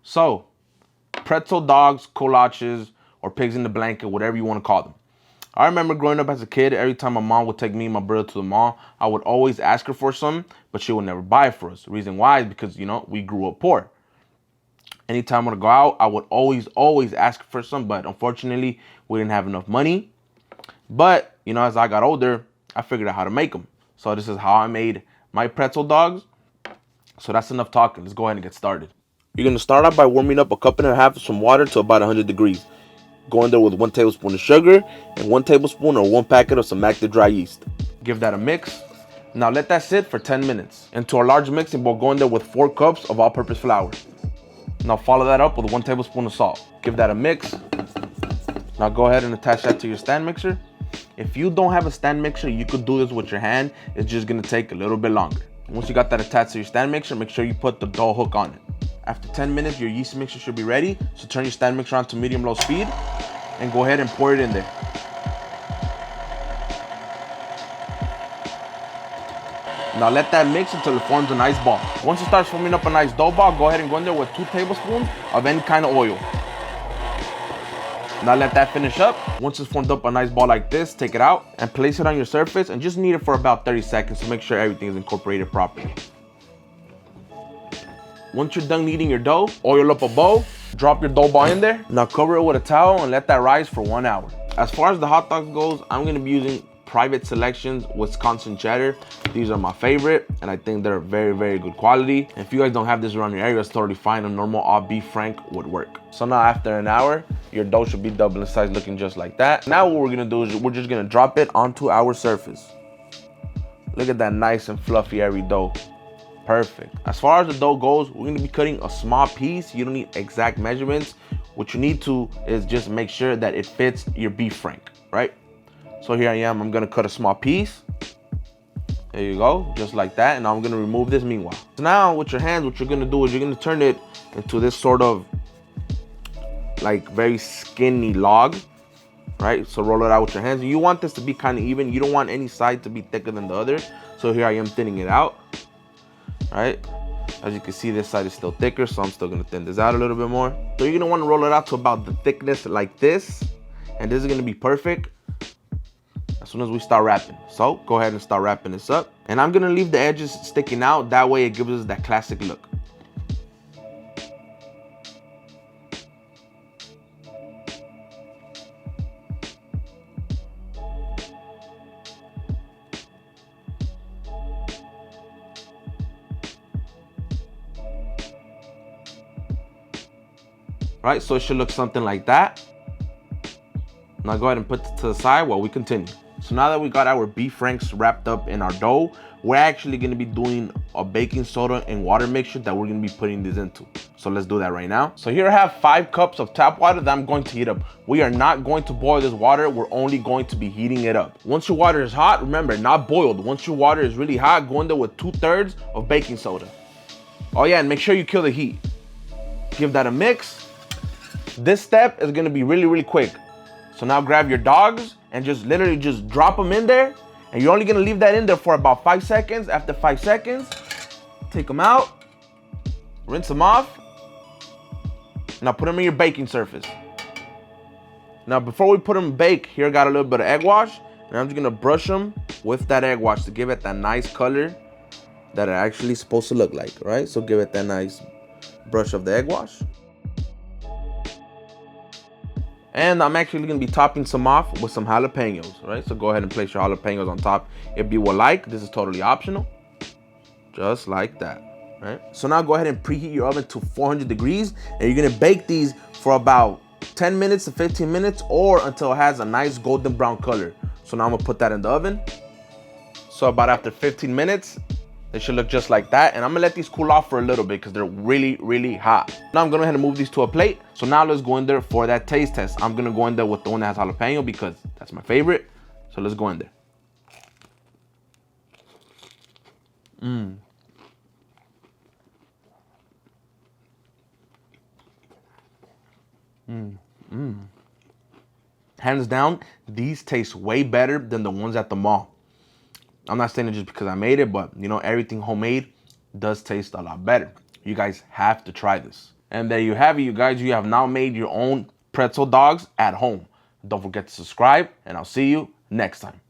So, pretzel dogs, kolaches, or pigs in the blanket, whatever you want to call them. I remember growing up as a kid, every time my mom would take me and my brother to the mall, I would always ask her for some, but she would never buy it for us. The reason why is because, we grew up poor. Anytime I would go out, I would always ask for some, but unfortunately, we didn't have enough money. But, as I got older, I figured out how to make them. So this is how I made my pretzel dogs. So that's enough talking. Let's go ahead and get started. You're going to start out by warming up a cup and a half of some water to about 100 degrees. Go in there with 1 tablespoon of sugar and 1 tablespoon or 1 packet of some active dry yeast. Give that a mix. Now let that sit for 10 minutes. Into our large mixing bowl, go in there with 4 cups of all-purpose flour. Now follow that up with 1 tablespoon of salt. Give that a mix. Now go ahead and attach that to your stand mixer. If you don't have a stand mixer, you could do this with your hand. It's just gonna take a little bit longer. Once you got that attached to your stand mixer, make sure you put the dough hook on it. After 10 minutes, your yeast mixture should be ready. So turn your stand mixer on to medium-low speed and go ahead and pour it in there. Now let that mix until it forms a nice ball. Once it starts forming up a nice dough ball, go ahead and go in there with 2 tablespoons of any kind of oil. Now let that finish up. Once it's formed up a nice ball like this, take it out and place it on your surface and just knead it for about 30 seconds to make sure everything is incorporated properly. Once you're done kneading your dough, oil up a bowl, drop your dough ball in there. Now cover it with a towel and let that rise for 1 hour. As far as the hot dogs goes, I'm gonna be using Private Selections Wisconsin cheddar. These are my favorite and I think they're very, very good quality. If you guys don't have this around your area, it's totally fine. A normal all beef frank would work. So now after an hour, your dough should be double in size, looking just like that. Now what we're gonna do is we're just gonna drop it onto our surface. Look at that nice and fluffy airy dough. Perfect. As far as the dough goes, we're gonna be cutting a small piece. You don't need exact measurements. What you need to is just make sure that it fits your beef frank, right? So here I am, I'm gonna cut a small piece. There you go, just like that. And I'm gonna remove this meanwhile. So now with your hands, what you're gonna do is you're gonna turn it into this sort of like very skinny log, right? So roll it out with your hands. And you want this to be kind of even. You don't want any side to be thicker than the other. So here I am thinning it out, right? As you can see, this side is still thicker, so I'm still gonna thin this out a little bit more. So you're gonna wanna roll it out to about the thickness like this. And this is gonna be perfect as soon as we start wrapping. So go ahead and start wrapping this up. And I'm gonna leave the edges sticking out. That way it gives us that classic look. Right, so it should look something like that. Now go ahead and put it to the side while we continue. So now that we got our beef franks wrapped up in our dough, we're actually gonna be doing a baking soda and water mixture that we're gonna be putting this into. So let's do that right now. So here I have 5 cups of tap water that I'm going to heat up. We are not going to boil this water, we're only going to be heating it up. Once your water is hot, remember, not boiled. Once your water is really hot, go in there with 2/3 of baking soda. Oh yeah, and make sure you kill the heat. Give that a mix. This step is gonna be really, really quick. So now grab your dogs and just literally just drop them in there. And you're only gonna leave that in there for about 5 seconds. After 5 seconds, take them out, rinse them off. Now put them in your baking surface. Now before we put them in bake, here I got a little bit of egg wash. And I'm just gonna brush them with that egg wash to give it that nice color that it actually is supposed to look like, right? So give it that nice brush of the egg wash. And I'm actually gonna be topping some off with some jalapeños, right? So go ahead and place your jalapeños on top if you would like. This is totally optional, just like that, right? So now go ahead and preheat your oven to 400 degrees and you're gonna bake these for about 10 minutes to 15 minutes or until it has a nice golden brown color. So now I'm gonna put that in the oven. So about after 15 minutes, they should look just like that. And I'm gonna let these cool off for a little bit because they're really, really hot. Now I'm gonna go ahead and move these to a plate. So now let's go in there for that taste test. I'm gonna go in there with the one that has jalapeno because that's my favorite. So let's go in there. Hands down, these taste way better than the ones at the mall. I'm not saying it just because I made it, but you know, everything homemade does taste a lot better. You guys have to try this. And there you have it, you guys. You have now made your own pretzel dogs at home. Don't forget to subscribe, and I'll see you next time.